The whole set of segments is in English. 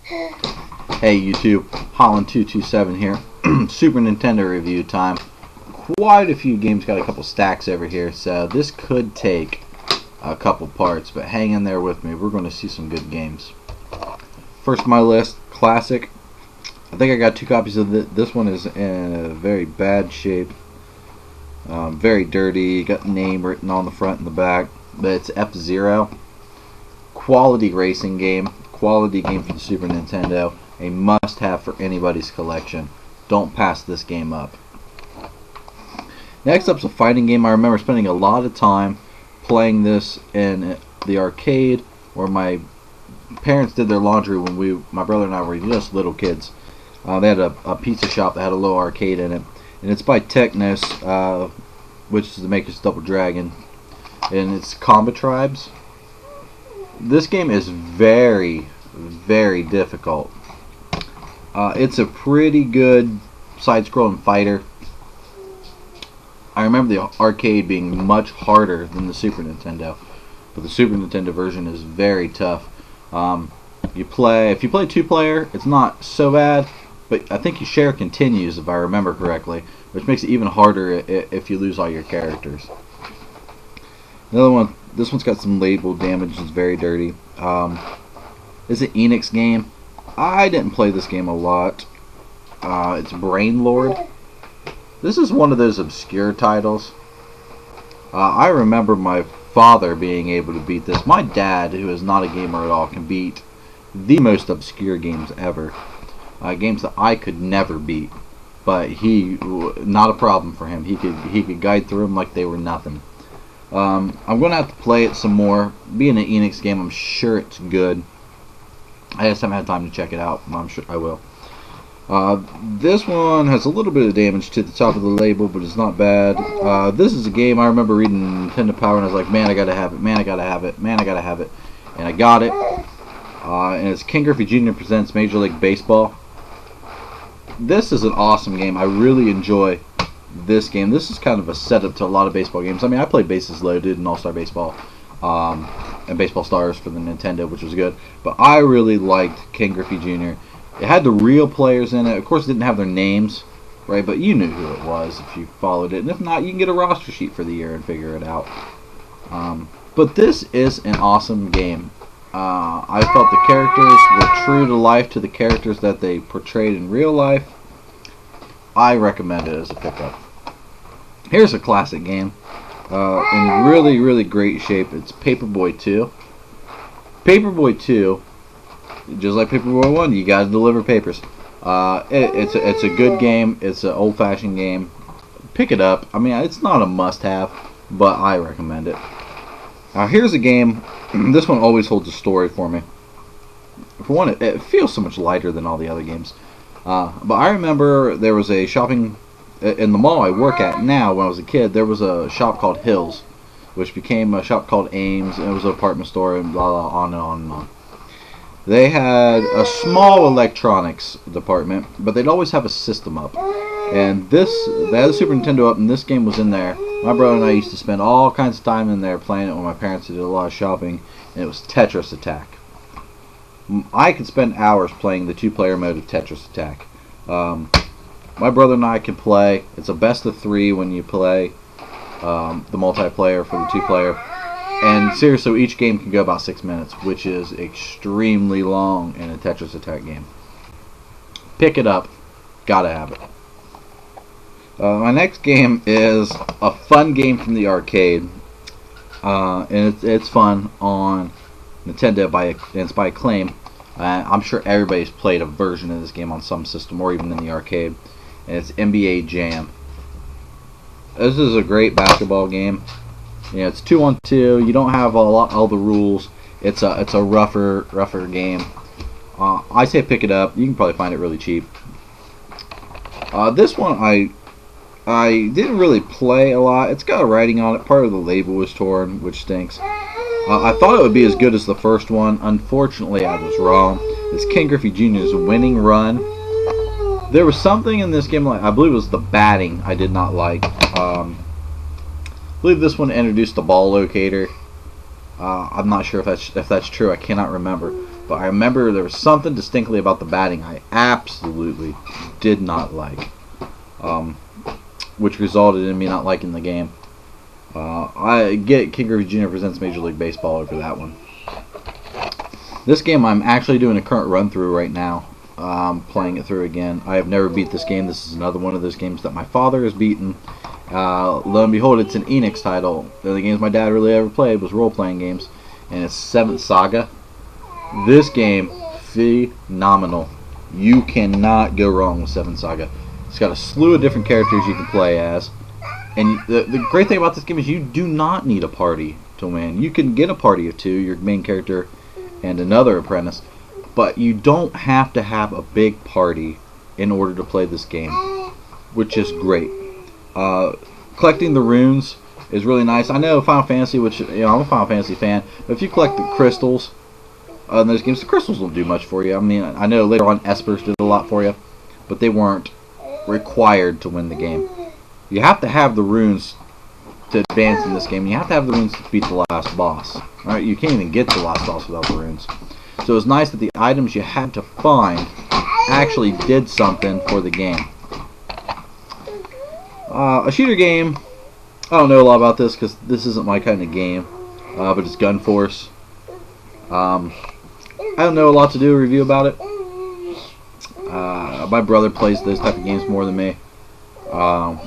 Hey YouTube, Holland227 here. Super Nintendo review time. Quite a few games, got a couple stacks over here, so this could take a couple parts, but hang in there with me. We're going to see some good games. First on my list, classic. I think I got 2 copies of this. This one is in a very bad shape. Very dirty, got the name written on the front and the back, but it's F-Zero. Quality racing game, quality game for the Super Nintendo, a must-have for anybody's collection. Don't pass this game up. Next up's a fighting game. I remember spending a lot of time playing this in the arcade where my parents did their laundry when my brother and I were just little kids. They had a pizza shop that had a little arcade in it, and it's by Technos, which is the makers of Double Dragon, and it's Combat Tribes. This game is very, very difficult. It's a pretty good side-scrolling fighter. I remember the arcade being much harder than the Super Nintendo, but the Super Nintendo version is very tough. If you play 2-player, it's not so bad, but I think you share continues if I remember correctly, which makes it even harder if you lose all your characters. Another one, this one's got some label damage, it's very dirty. It's an Enix game. I didn't play this game a lot. It's Brain Lord. This is one of those obscure titles. I remember my father being able to beat this. My dad, who is not a gamer at all, can beat the most obscure games ever. Games that I could never beat, but not a problem for him. He could guide through them like they were nothing. I'm going to have to play it some more. Being an Enix game, I'm sure it's good. I just haven't had time to check it out. I'm sure I will. This one has a little bit of damage to the top of the label, but it's not bad. This is a game I remember reading Nintendo Power, and I was like, man, I gotta have it, man, I gotta have it, man, I gotta have it. And I got it. And it's Ken Griffey Jr. presents Major League Baseball. This is an awesome game. I really enjoy this game. This is kind of a setup to a lot of baseball games. I mean, I played Bases Loaded and All-Star Baseball and Baseball Stars for the Nintendo, which was good. But I really liked Ken Griffey Jr. It had the real players in it. Of course, it didn't have their names, right? But you knew who it was if you followed it. And if not, you can get a roster sheet for the year and figure it out. But this is an awesome game. I felt the characters were true to life to the characters that they portrayed in real life. I recommend it as a pickup. Here's a classic game in really, really great shape. It's Paperboy 2. Paperboy 2, just like Paperboy 1, you gotta deliver papers. It's a good game. It's an old-fashioned game. Pick it up. I mean, it's not a must-have, but I recommend it. Here's a game. This one always holds a story for me. For one, it feels so much lighter than all the other games. But I remember there was a shopping in the mall I work at now. When I was a kid, there was a shop called Hills, which became a shop called Ames, and it was an apartment store, and blah blah, on and on and on. They had a small electronics department, but they'd always have a system up. And they had a Super Nintendo up, and this game was in there. My brother and I used to spend all kinds of time in there playing it when my parents did a lot of shopping, and it was Tetris Attack. I could spend hours playing the 2-player mode of Tetris Attack. My brother and I can play. It's a best of 3 when you play the multiplayer for the 2-player. And seriously, each game can go about 6 minutes, which is extremely long in a Tetris Attack game. Pick it up. Gotta have it. My next game is a fun game from the arcade. And it's fun on Nintendo, and it's by Acclaim. I'm sure everybody's played a version of this game on some system or even in the arcade. And it's NBA Jam. This is a great basketball game. You know, it's 2-on-2. You don't have all the rules. It's a rougher game. I say pick it up. You can probably find it really cheap. This one I didn't really play a lot. It's got a writing on it. Part of the label was torn, which stinks. I thought it would be as good as the first one. Unfortunately, I was wrong. It's Ken Griffey Jr.'s winning run. There was something in this game, like I believe it was the batting, I did not like. I believe this one introduced the ball locator. I'm not sure if that's true. I cannot remember. But I remember there was something distinctly about the batting I absolutely did not like, which resulted in me not liking the game. I get King Griffey Jr. presents Major League Baseball over that one. This game I'm actually doing a current run through right now. Playing it through again. I have never beat this game. This is another one of those games that my father has beaten. Lo and behold, it's an Enix title. The games my dad really ever played was role-playing games, and it's 7th Saga. This game, phenomenal. You cannot go wrong with 7th Saga. It's got a slew of different characters you can play as, and the great thing about this game is you do not need a party to win. You can get a party of 2, your main character and another apprentice, but you don't have to have a big party in order to play this game, which is great. Collecting the runes is really nice. I know Final Fantasy, which, I'm a Final Fantasy fan, but if you collect the crystals in those games, the crystals don't do much for you. I mean, I know later on Espers did a lot for you, but they weren't required to win the game. You have to have the runes to advance in this game. You have to have the runes to beat the last boss. Right? You can't even get to the last boss without the runes. So it's nice that the items you had to find actually did something for the game. A shooter game, I don't know a lot about this because this isn't my kind of game, but it's Gun Force. I don't know a lot to do a review about it. My brother plays those type of games more than me, and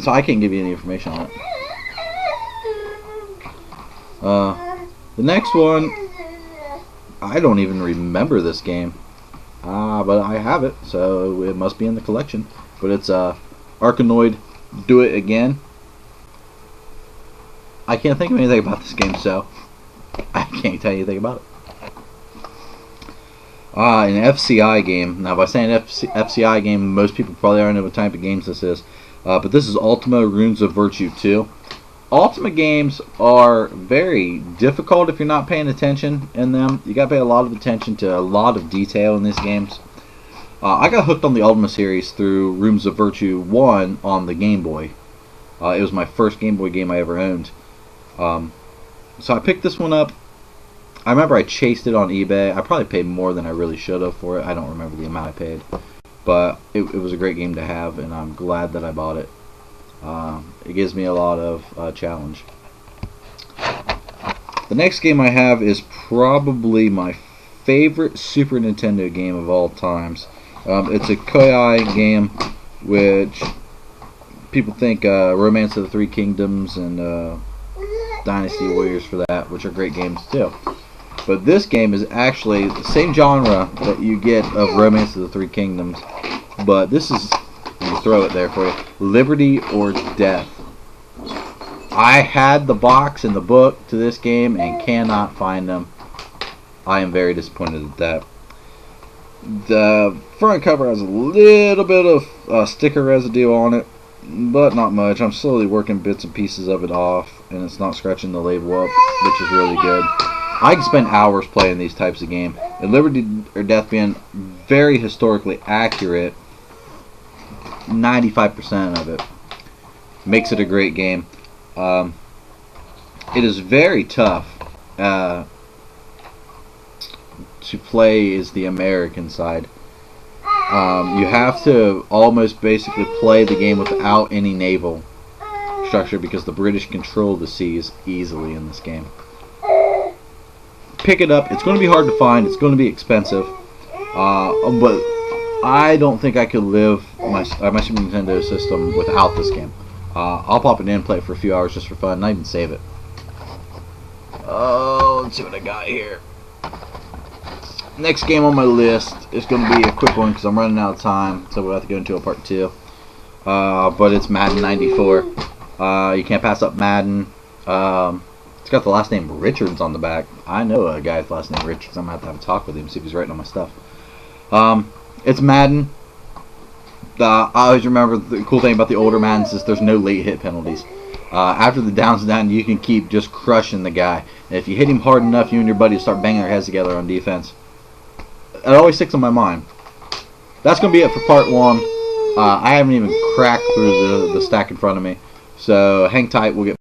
so I can't give you any information on it. The next one, I don't even remember this game, but I have it, so it must be in the collection. But it's Arkanoid Do It Again. I can't think of anything about this game, so I can't tell you anything about it. An FCI game. Now, by saying FCI game, most people probably already know what type of games this is. But this is Ultima Runes of Virtue 2. Ultima games are very difficult if you're not paying attention in them. You got to pay a lot of attention to a lot of detail in these games. I got hooked on the Ultima series through Runes of Virtue 1 on the Game Boy. It was my first Game Boy game I ever owned. So I picked this one up. I remember I chased it on eBay. I probably paid more than I really should have for it. I don't remember the amount I paid. But it was a great game to have, and I'm glad that I bought it. It gives me a lot of challenge. The next game I have is probably my favorite Super Nintendo game of all times. It's a Koei game, which people think Romance of the Three Kingdoms and Dynasty Warriors for that, which are great games too. But this game is actually the same genre that you get of Romance of the Three Kingdoms, but this is, let me throw it there for you, Liberty or Death. I had the box and the book to this game and cannot find them. I am very disappointed at that. The front cover has a little bit of sticker residue on it, but not much. I'm slowly working bits and pieces of it off, and it's not scratching the label up, which is really good. I can spend hours playing these types of games, and Liberty or Death being very historically accurate, 95% of it makes it a great game. It is very tough to play as the American side. You have to almost basically play the game without any naval structure because the British control the seas easily in this game. Pick it up. It's going to be hard to find. It's going to be expensive. But I don't think I could live my Super Nintendo system without this game. I'll pop it in and play it for a few hours just for fun, and I even save it. Oh, let's see what I got here. Next game on my list is going to be a quick one because I'm running out of time, so we'll have to go into a part 2. But it's Madden 94. You can't pass up Madden. It's got the last name Richards on the back. I know a guy with the last name Richards. I'm going to have a talk with him, see if he's writing on my stuff. It's Madden. I always remember the cool thing about the older Maddens is there's no late hit penalties. After the down's down, you can keep just crushing the guy. And if you hit him hard enough, you and your buddies start banging their heads together on defense. It always sticks on my mind. That's going to be it for part 1. I haven't even cracked through the stack in front of me. So hang tight. We'll get